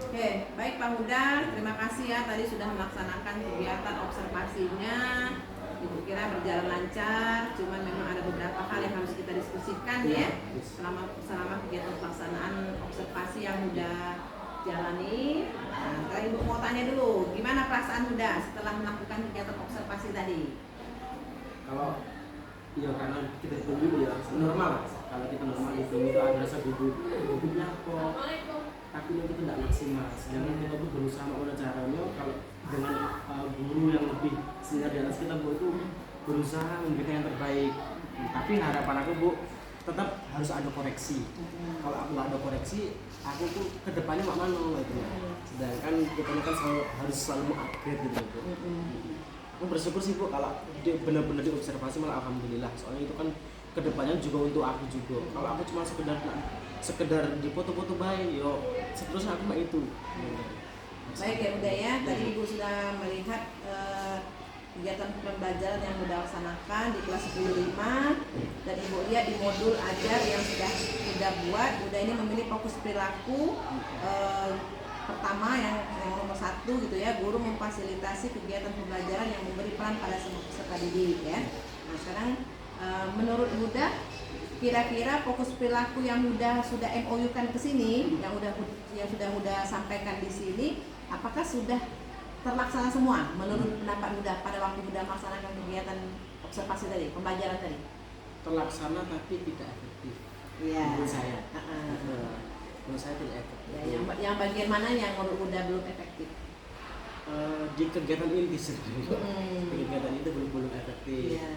Oke, baik Pak Huda, terima kasih ya tadi sudah melaksanakan kegiatan observasinya. Ibu kira berjalan lancar, cuman memang ada beberapa hal yang harus kita diskusikan ya selama kegiatan pelaksanaan observasi yang Huda jalani. Nah, Ibu mau tanya dulu, gimana perasaan Huda setelah melakukan kegiatan observasi tadi? Kalau iya karena kita dulu ya normal. Kalau kita normal itu ada rasa gugupnya kok, tapi itu tidak maksimal. Sedangkan kita tuh berusaha mana caranya kalau dengan guru yang lebih senior di atas kita Bu itu berusaha memberikan yang terbaik. Tapi harapan aku Bu tetap harus ada koreksi. Kalau aku nggak ada koreksi, aku tuh kedepannya mak mano gitu. Sedangkan kita kan harus selalu upgrade gitu Bu. Aku bersyukur sih Bu kalau benar-benar diobservasi malah alhamdulillah. Soalnya itu kan kedepannya juga untuk aku juga. Kalau aku cuma sekedar di foto-foto baik, yo seterusnya aku mah itu. Baik ya Uda ya, tadi Ibu sudah melihat kegiatan pembelajaran yang sudah laksanakan di kelas 10.5 dan Ibu lihat di modul ajar yang sudah buat. Uda ini memilih fokus perilaku pertama yang nomor 1 gitu ya, guru memfasilitasi kegiatan pembelajaran yang memberi peran pada semua peserta didik ya. Nah sekarang menurut Uda kira-kira fokus perilaku yang sudah MOU-kan ke sini, yang sudah Uda sampaikan di sini, apakah sudah terlaksana semua menurut pendapat Uda pada waktu Uda melaksanakan kegiatan observasi tadi, pembelajaran tadi? Terlaksana tapi tidak efektif. Iya. Menurut saya. Menurut saya tidak efektif. Ya, yang bagian mana yang menurut Uda belum efektif? Di kegiatan inti sendiri. Kegiatan itu belum efektif. Iya.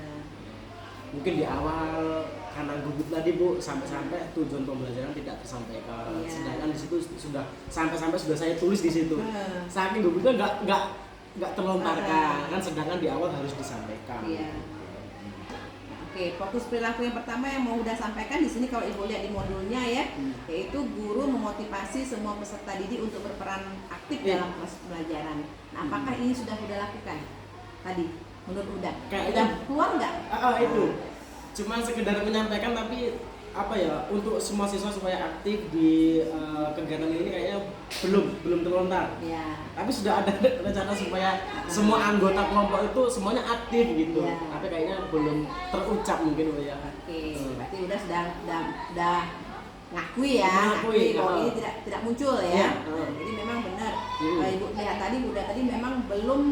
Mungkin di awal karena gugup tadi Bu sampai tujuan pembelajaran tidak tersampaikan. Iya. Sedangkan di situ sudah sampai sudah saya tulis di situ. Saking gugupnya nggak terlontarkan kan, sedangkan di awal harus disampaikan. Iya. Oke, fokus perilaku yang pertama yang mau Uda sampaikan di sini kalau Ibu lihat di modulnya ya, yaitu guru memotivasi semua peserta didik untuk berperan aktif dalam proses pembelajaran. Nah, apakah ini sudah Uda lakukan tadi? Menurut Uda, udah keluar nggak? Itu cuma sekedar menyampaikan, tapi apa ya, untuk semua siswa supaya aktif di kegiatan ini kayaknya belum terlontar. Ya. Tapi sudah ada rencana supaya semua anggota kelompok itu semuanya aktif gitu. Ya. Tapi kayaknya belum terucap mungkin Bu ya. Oke, berarti Uda sudah ngakui bahwa ini tidak muncul ya. Nah, jadi memang benar. Ibu lihat tadi Uda tadi memang belum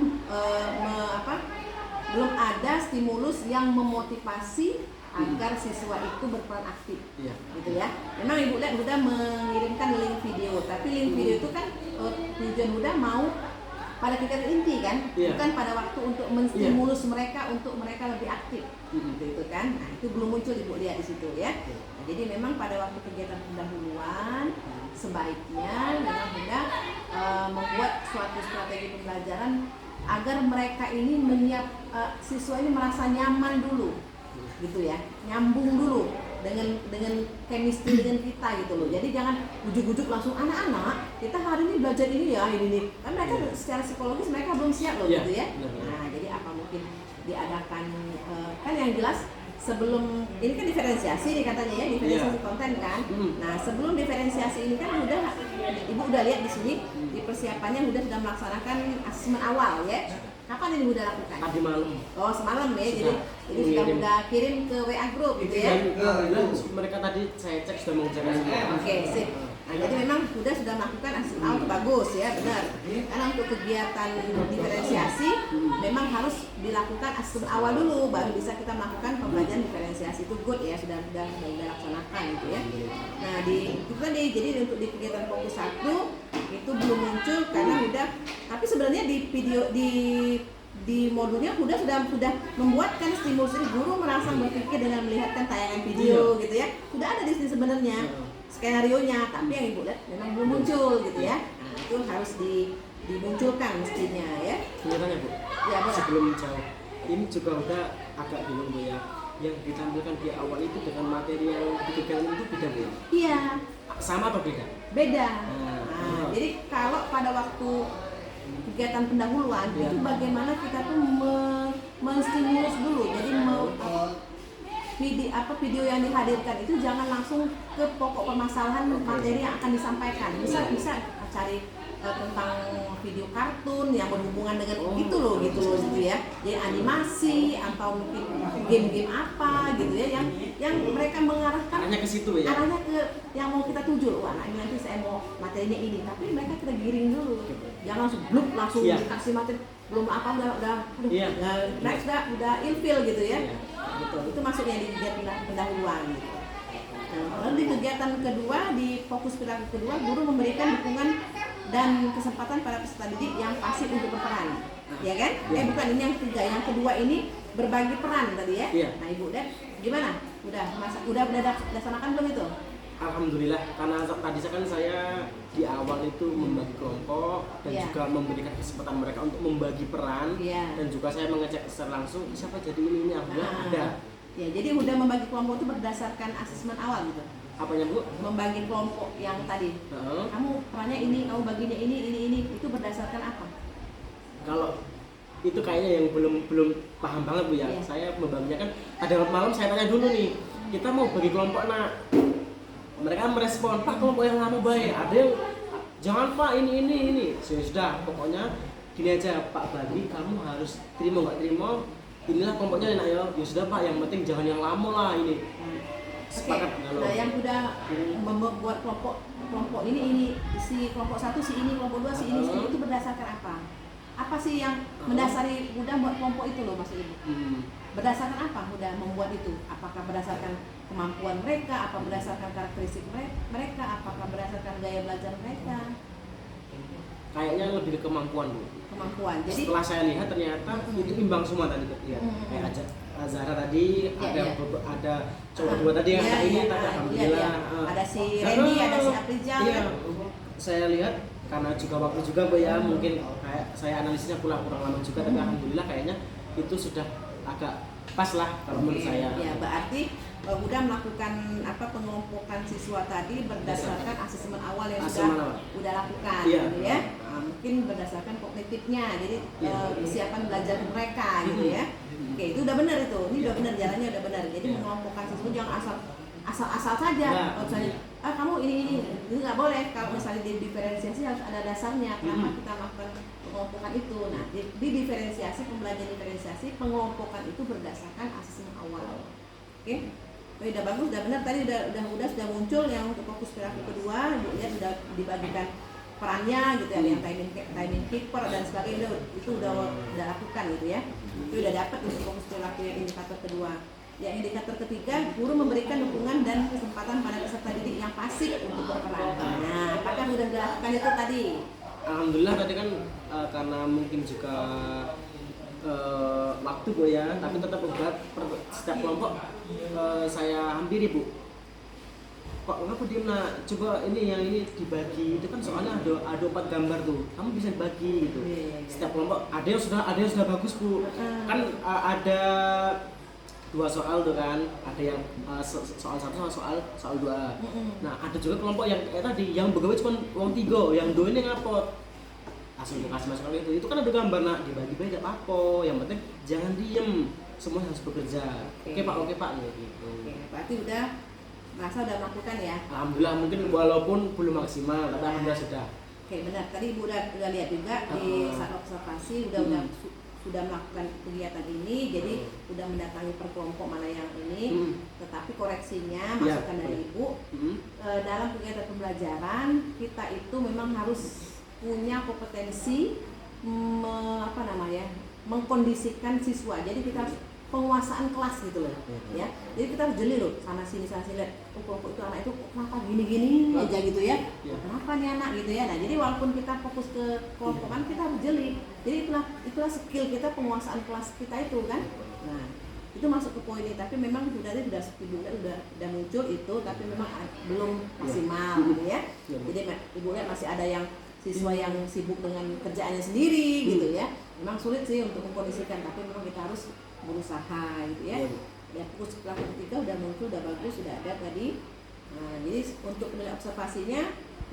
belum ada stimulus yang memotivasi agar siswa itu berperan aktif, gitu ya. Memang Ibu lihat Uda mengirimkan link video, tapi link video itu kan tujuan Uda mau pada kegiatan inti kan, bukan pada waktu untuk menstimulus mereka untuk mereka lebih aktif, gitu kan. Nah itu belum muncul Ibu lihat di situ ya. Nah, jadi memang pada waktu kegiatan pendahuluan sebaiknya memang Uda membuat suatu strategi pembelajaran agar mereka ini siswa ini merasa nyaman dulu, gitu ya, nyambung dulu dengan chemistry dengan kita gitu loh. Jadi jangan ujuk-ujuk langsung anak-anak kita hari ini belajar ini ya ini kan mereka secara psikologis mereka belum siap loh gitu ya. Nah jadi apa mungkin diadakan kan yang jelas sebelum ini kan diferensiasi nih katanya ya, diferensiasi konten kan. Nah sebelum diferensiasi ini kan Ibu udah lihat di sini di persiapannya sudah melaksanakan asesmen awal ya. Kapan ini udah lakukan? Tadi malam. Oh semalam ya, jadi ini sudah udah kirim ke WA group gitu ya. Mereka tadi saya cek sudah mengerjakan semua. Oke, sip. Nah, jadi memang sudah melakukan asesmen awal, bagus ya, benar. Karena untuk kegiatan diferensiasi memang harus dilakukan asesmen awal dulu, baru bisa kita melakukan pembelajaran diferensiasi. Itu good ya, sudah laksanakan gitu ya. Nah itu tadi, jadi untuk di kegiatan fokus 1 itu belum muncul karena tapi sebenarnya di video di modulnya sudah membuatkan stimulus ini, guru merasa berpikir dengan melihatkan tayangan video gitu ya, sudah ada di sini sebenarnya skenarionya, tapi yang Ibu lihat memang belum muncul gitu ya. Nah itu harus dimunculkan mestinya ya. Sebenarnya Bu, ya, sebelum jauh ini juga udah agak bingung Bu ya, yang ditampilkan di awal itu dengan materi yang diberikan itu beda Bu? Iya. Sama atau beda? Beda. Nah, jadi kalau pada waktu kegiatan pendahuluan itu bagaimana kita tuh menstimulus dulu. Jadi video yang dihadirkan itu jangan langsung ke pokok permasalahan materi yang akan disampaikan. Bisa cari tentang video kartun yang berhubungan dengan gitu loh gitu ya. Jadi animasi atau mungkin game-game apa gitu ya yang mereka mengarahkan arahnya ke situ ya. Arahnya ke yang mau kita tuju. Wah, nah ini nanti saya mau materinya ini, tapi mereka kita giring dulu. Jangan langsung bluk langsung dikasih materi belum apa udah next udah ilfil gitu ya. Gitu. Itu maksudnya di kegiatan pendahuluan gitu. Nah, lalu di kegiatan kedua, di fokus perilaku kedua, guru memberikan dukungan dan kesempatan pada peserta didik yang pasif untuk berperan, ya kan? Bukan, ini yang ketiga, yang kedua ini berbagi peran tadi ya. Nah Ibu Dan, gimana? Udah laksanakan belum itu? Alhamdulillah, karena tadi kan saya di awal itu membagi kelompok dan juga memberikan kesempatan mereka untuk membagi peran dan juga saya mengecek secara langsung siapa jadi ini alhamdulillah ada. Ya, jadi udah membagi kelompok itu berdasarkan asesmen awal gitu. Apanya Bu? Membagi kelompok yang tadi. Kamu perannya ini, kamu baginya ini, itu berdasarkan apa? Kalau itu kayaknya yang belum paham banget Bu ya. Saya membaginya kan ada malam saya tanya dulu nih, kita mau bagi kelompok nak. Mereka merespon, Pak kelompok yang lama baik. Ada yang jangan Pak ini. Sudah, pokoknya gini aja Pak bagi, kamu harus terima nggak terima. Inilah kelompoknya enak ya sudah Pak, yang penting jangan yang lama lah ini. Sepakat. Nah yang udah membuat kelompok ini si kelompok satu si ini, kelompok dua si ini itu berdasarkan apa? Apa sih yang mendasari udah buat kelompok itu loh Mas Ibu? Berdasarkan apa udah membuat itu? Apakah berdasarkan kemampuan mereka, apa berdasarkan karakteristik mereka, apakah berdasarkan gaya belajar mereka? Kayaknya lebih ke kemampuan Bu. Kemampuan. Jadi setelah saya lihat ternyata itu imbang semua tadi ya. Kayak Zahra tadi ada cowok dua tadi yang ini alhamdulillah. Ada si Randy, ada si Aprijal. Saya lihat karena juga waktu juga Bu ya, mungkin kayak saya analisisnya kurang lama juga tapi alhamdulillah kayaknya itu sudah agak pas lah kalau menurut saya. Ya, berarti udah melakukan pengelompokan siswa tadi berdasarkan asesmen awal yang udah lakukan gitu ya. Mungkin berdasarkan kognitifnya, jadi kesiapan belajar mereka gitu ya. Oke, itu udah benar itu. Ini udah benar, jalannya udah benar. Jadi mengelompokkan siswa jangan asal saja. Kalau misalnya kamu ini nggak boleh. Kalau misalnya diferensiasi harus ada dasarnya. Kenapa kita melakukan pengelompokan itu? Nah, di diferensiasi, pembelajaran diferensiasi, pengelompokan itu berdasarkan asesmen awal. Oke. Udah bagus, udah benar. Tadi sudah muncul yang untuk fokus perilaku kedua. Lihat sudah dibagikan perannya gitu ya, yang timing keeper dan sebagainya itu udah lakukan gitu ya. Itu udah dapat untuk fokus perilaku yang indikator kedua. Yang indikator ketiga, guru memberikan dukungan dan kesempatan pada peserta didik yang pasif untuk berperan. Nah, apakah sudah dilakukan itu tadi? Alhamdulillah tadi kan karena mungkin juga waktu Bu ya, tapi tetap berat setiap kelompok saya hampiri Bu. Kok kenapa diem nak? Coba ini yang ini dibagi. Itu kan soalnya ada 4 gambar tuh. Kamu bisa dibagi gitu. Setiap kelompok ada yang sudah bagus Bu. Kan ada 2 soal tuh kan. Ada yang soal 1 sama soal 2. Nah, ada juga kelompok yang tadi yang begawe cuma wong 3, yang 2 ini ngapot. Langsung dikasih masuk itu kan ada gambar nak, dibagi-bagi enggak apa-apa. Yang penting jangan diem. Semua harus bekerja. Oke Pak gitu. Berarti udah merasa udah melakukan ya? Alhamdulillah, mungkin walaupun belum maksimal, tapi alhamdulillah sudah. Oke, benar. Tadi Ibu udah lihat juga di saat observasi sudah melakukan kegiatan ini, jadi udah mendatangi per kelompok mana yang ini, tetapi koreksinya masukan dari Ibu dalam kegiatan pembelajaran kita itu memang harus punya kompetensi mengkondisikan siswa. Jadi kita harus penguasaan kelas gitu loh, ya. Jadi kita harus jeli loh sana sini lihat kelompok itu anak itu kenapa gini aja gitu ya. Kenapa nih anak gitu ya. Nah, jadi walaupun kita fokus ke kelompokan kita harus jeli. Jadi itulah skill kita, penguasaan kelas kita itu kan. Nah, itu masuk ke poin ini, tapi memang sudah muncul itu, tapi memang belum maksimal gitu ya. Jadi Ibu lihat masih ada yang siswa yang sibuk dengan kerjaannya sendiri gitu ya. Memang sulit sih untuk mengkondisikan, tapi memang kita harus berusaha gitu ya. Ya, fokus perilaku ketiga udah muncul, udah bagus, sudah ada tadi. Nah, jadi untuk penilaian observasinya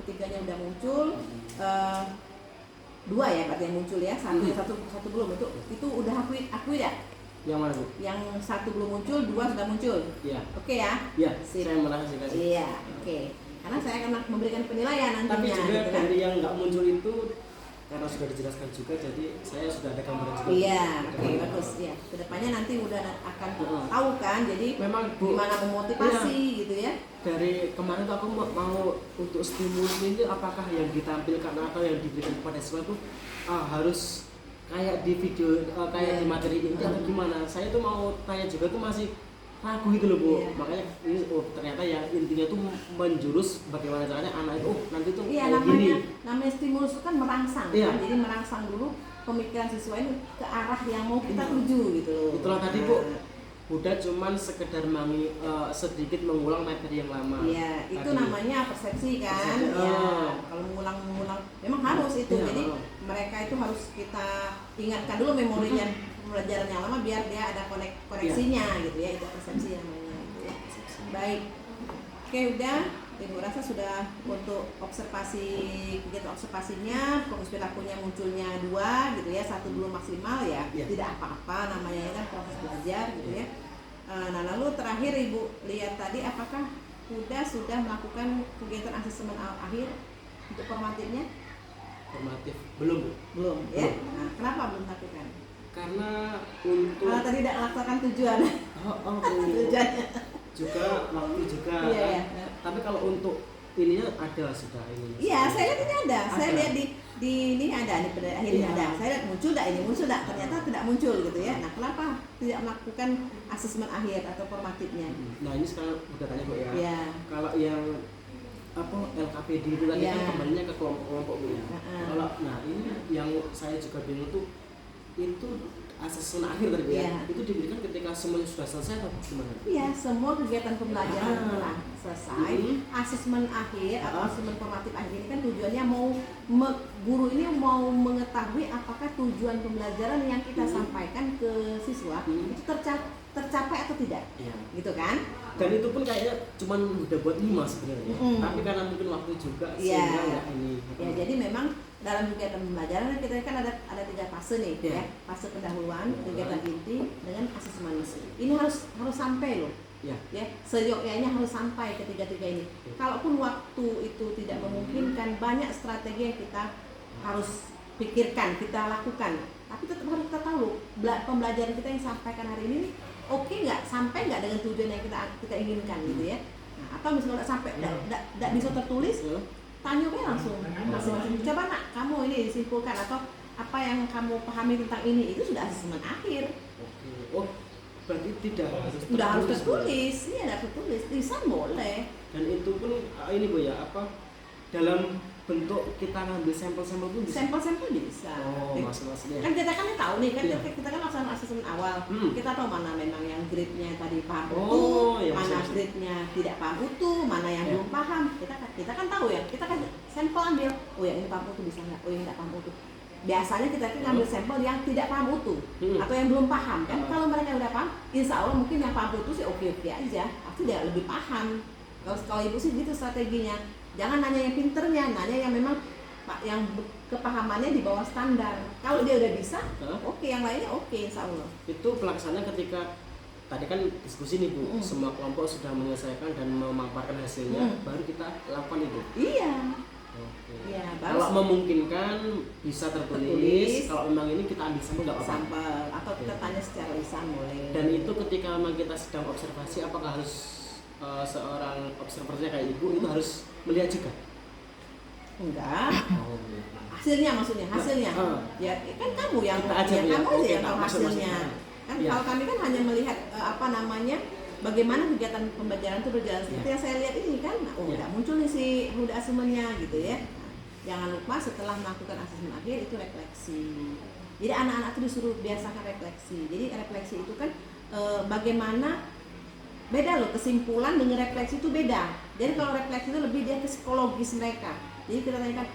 ketiganya udah muncul, 2 ya berarti yang muncul ya, satu belum, itu udah akui ya? Yang mana Bu? Yang 1 belum muncul, 2 sudah muncul. Iya. Oke ya? Iya. Saya merasa sih. Iya, oke. karena saya akan memberikan penilaian nantinya. Tapi juga gitu kan. dari yang nggak muncul itu karena sudah dijelaskan juga, jadi saya sudah ada gambaran juga. Iya, oke, bagus ya. Kedepannya nanti udah akan tahu kan, jadi memang Bu, gimana memotivasi iya, gitu ya. dari kemarin tuh aku mau untuk stimulus ini apakah yang ditampilkan atau yang diberikan kepada siswa itu harus kayak di video kayak di materi ini atau gimana. Saya tuh mau tanya juga tuh masih ragu gitu loh Bu. Makanya ini ternyata yang intinya tuh menjurus bagaimana caranya anak itu nanti tuh iya, kayak gini. namanya stimulus itu kan merangsang kan? Jadi merangsang dulu pemikiran siswa ini ke arah yang mau kita tuju gitu loh. Itulah tadi Bu, udah cuman sekedar sedikit mengulang materi yang lama. Iya, itu tadi. namanya persepsi kan. Ya, kalau mengulang memang harus itu. Jadi mereka itu harus kita ingatkan dulu memorinya pelajaran yang lama biar dia ada koneksinya gitu ya. Itu persepsi namanya gitu ya. Baik. Oke, udah. Ibu rasa sudah untuk observasi, kegiatan observasinya, fokus perilakunya munculnya 2 gitu ya, 1 belum maksimal ya, tidak apa-apa namanya kan proses belajar gitu ya. Nah lalu terakhir Ibu lihat tadi apakah sudah melakukan kegiatan asesmen akhir untuk formatifnya? Formatif belum Bu? Belum ya. Nah, kenapa belum lakukan? Karena untuk tadi tidak melaksanakan tujuan. Tujuannya juga waktu juga. Iya. Tapi kalau untuk ininya ada sudah ini. Iya, saya lihat ini ada. Saya lihat di ini ada, di pada akhirnya ada. Saya lihat muncul enggak, ternyata tidak muncul gitu ya. Nah, kenapa tidak melakukan asesmen akhir atau formatifnya? Nah, ini sekarang udah tanya Bu ya. Iya. Kalau yang LKPD itu tadi kan kembalinya ke kelompok-kelompok Bu ya. Kalau ini yang saya juga bingung tuh itu asesmen akhir tadi ya. Itu diberikan ketika semuanya sudah selesai atau gimana? Iya, semua kegiatan pembelajaran telah selesai. Asesmen akhir atau asesmen formatif akhir ini kan tujuannya guru ini mau mengetahui apakah tujuan pembelajaran yang kita sampaikan ke siswa itu tercapai atau tidak. Gitu kan? Dan itu pun kayaknya cuman udah buat 5 sebenarnya. Tapi karena mungkin waktu juga sehingga enggak ini. Ya, jadi memang dalam kegiatan pembelajaran kita kan ada 3 fase nih ya. Fase pendahuluan, kegiatan inti dengan asesmen. Ini harus sampai loh. Ya, seyogyanya harus sampai ketiga-tiga ini. Kalaupun waktu itu tidak memungkinkan, banyak strategi yang kita harus pikirkan, kita lakukan. Tapi tetap harus kita tahu pembelajaran kita yang sampaikan hari ini oke nggak, sampai nggak dengan tujuan yang kita inginkan gitu ya. Nah, atau misalnya nggak sampai, nggak bisa tertulis, tanya langsung masing-masing. Coba nak, kamu ini disimpulkan atau apa yang kamu pahami tentang ini, itu sudah asesmen akhir. Oh, berarti tidak harus tertulis. Udah harus tertulis, iya nggak tertulis, tulisan boleh. Dan itu pun ini Bu ya, dalam bentuk kita ngambil sampel-sampel pun bisa. Sampel-sampel bisa. Oh, maksudnya. Kan kita kan tahu nih, kita kan laksanakan asesmen awal. Kita tahu mana memang yang grade-nya tadi paham utuh, mana grade-nya tidak paham utuh, mana yang belum paham. Kita kan tahu ya. Kita kan sampel ambil. Oh ya, ini paham utuh bisa nggak? Oh ini nggak paham utuh. Biasanya kita kan ambil sampel yang tidak paham utuh atau yang belum paham kan. Kalau mereka udah paham, insya Allah mungkin yang paham utuh sih oke-oke aja. Pasti dia lebih paham. Kalau ibu sih gitu strateginya. Jangan nanya yang pinternya, nanya yang memang yang kepahamannya di bawah standar. Kalau dia udah bisa, oke, yang lainnya oke, insya Allah. Itu pelaksanaan ketika tadi kan diskusi nih Bu, semua kelompok sudah menyelesaikan dan memaparkan hasilnya, baru kita lakukan itu. Iya. Iya, kalau memungkinkan bisa tertulis. Kalau memang ini kita ambil sampel nggak apa-apa. Sampel atau kita tanya secara lisan boleh. Dan itu ketika memang kita sedang observasi, apakah harus seorang observernya kayak Ibu itu harus melihat juga? Enggak. Hasilnya maksudnya, ya kan kamu yang kita aja yang kamu aja yang tahu hasilnya. Kan ya. Kalau kami kan hanya melihat bagaimana kegiatan pembelajaran itu berjalan. Seperti yang saya lihat ini kan, udah muncul nih si udah asesmennya gitu ya. Jangan lupa setelah melakukan asesmen akhir itu refleksi. Jadi anak-anak itu disuruh biasakan refleksi. Jadi refleksi itu kan bagaimana beda loh, kesimpulan dengan refleksi itu beda. Jadi kalau refleksi itu lebih dia ke psikologis mereka. Jadi kita tanyakan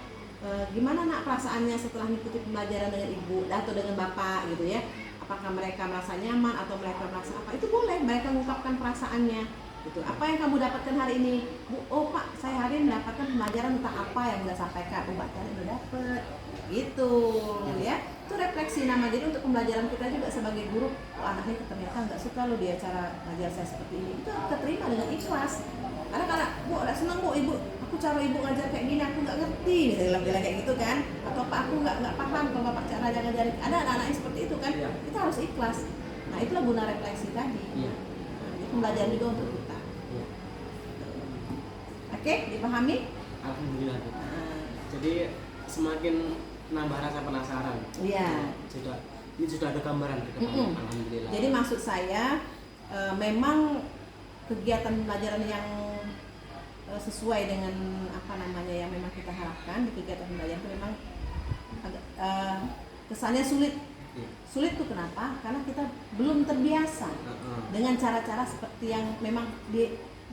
gimana nak perasaannya setelah mengikuti pembelajaran dengan ibu atau dengan bapak gitu ya. Apakah mereka merasa nyaman atau mereka merasa apa? Itu boleh mereka mengungkapkan perasaannya. Gitu. Apa yang kamu dapatkan hari ini? Bu, oh Pak, saya hari ini mendapatkan pembelajaran tentang apa yang udah sampaikan. Oh, Mbak tadi udah dapet. Gitu ya. Itu refleksi nama. Jadi untuk pembelajaran kita juga sebagai guru, oh, anaknya ternyata nggak suka loh dia cara ngajar saya seperti ini. Itu keterima dengan ikhlas. Karena Bu, udah senang Bu, Ibu. aku cara ibu ngajar kayak gini aku nggak ngerti, misalnya bilang kayak gitu kan, atau pak aku nggak paham kalau bapak cara ngajarin. Ada anak-anak yang seperti itu kan, kita harus ikhlas. Nah itulah guna refleksi tadi. Nah, itu pembelajaran juga untuk kita. Oke, dipahami? Alhamdulillah. Jadi semakin nambah rasa penasaran. Iya. Ini sudah ada gambaran ke depan. Alhamdulillah. Jadi maksud saya memang kegiatan pembelajaran yang sesuai dengan apa namanya yang memang kita harapkan di kegiatan pembelajaran itu memang agak kesannya sulit. Sulit tuh kenapa? Karena kita belum terbiasa dengan cara-cara seperti yang memang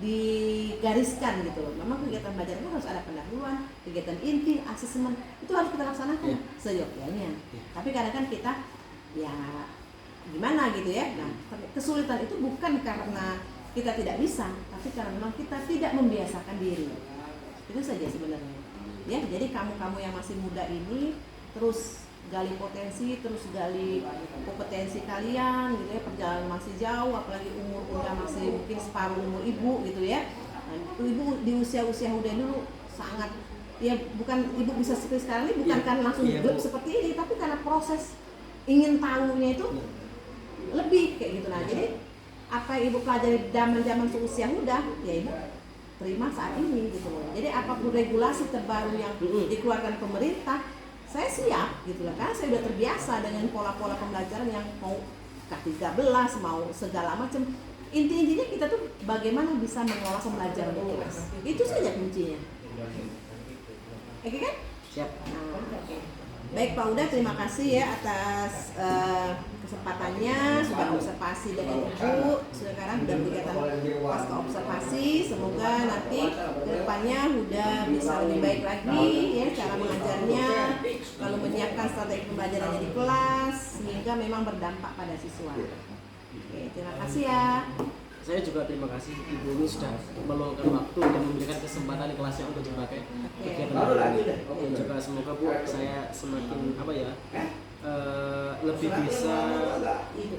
digariskan gitu loh. Memang kegiatan belajar itu harus ada pendahuluan, kegiatan inti, asesmen, itu harus kita laksanakan seyogyanya. Tapi kadang kan kita ya gimana gitu ya. Nah, kesulitan itu bukan karena kita tidak bisa, tapi karena memang kita tidak membiasakan diri. Itu saja sebenarnya. Ya, jadi kamu-kamu yang masih muda ini terus gali potensi, terus gali kompetensi kalian gitu ya. Perjalanan masih jauh, apalagi umur udah masih mungkin separuh umur ibu gitu ya. Nah, ibu di usia-usia muda dulu sangat ya, bukan ibu bisa seperti sekarang ini bukan karena langsung grup seperti ini, tapi karena proses ingin tahunya itu lebih kayak gitu. Nah, jadi apa yang ibu pelajari zaman seusia muda, ya ibu terima saat ini gitu loh. Jadi apapun regulasi terbaru yang dikeluarkan pemerintah, saya siap gitu loh, karena saya udah terbiasa dengan pola-pola pembelajaran yang mau K13, mau segala macam. Intinya kita tuh bagaimana bisa mengelola pembelajaran di kelas. Itu saja kuncinya. Oke kan? Siap. Nah, oke. Baik Pak Uda, terima kasih ya atas kesempatannya, sudah observasi dengan Ibu. Sekarang sudah kegiatan pasca observasi. Semoga nanti kedepannya udah bisa lebih baik lagi ya cara mengajarnya, lalu menyiapkan strategi pembelajarannya di kelas sehingga memang berdampak pada siswa. Oke, terima kasih ya. Saya juga terima kasih Ibu ini sudah meluangkan waktu dan memberikan kesempatan di kelasnya untuk dipakai kegiatan ini. Dan juga semoga Bu saya semakin apa ya lebih bisa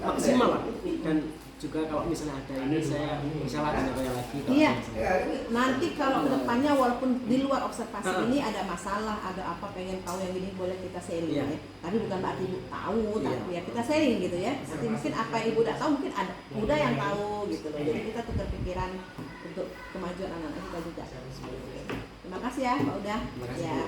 maksimal lah. Dan juga kalau misalnya ada ini saya bisa tanya lagi. Iya. Nanti kalau kedepannya walaupun di luar observasi ini ada masalah, ada apa pengen tahu yang ini boleh kita sharing ya. Tapi bukan berarti Ibu tahu, tapi ya kita sharing gitu ya. Nanti mungkin apa yang Ibu udah tahu mungkin ada Uda yang tahu gitu loh. Jadi kita tukar pikiran untuk kemajuan anak-anak kita juga. Terima kasih ya Pak Uda. Ya.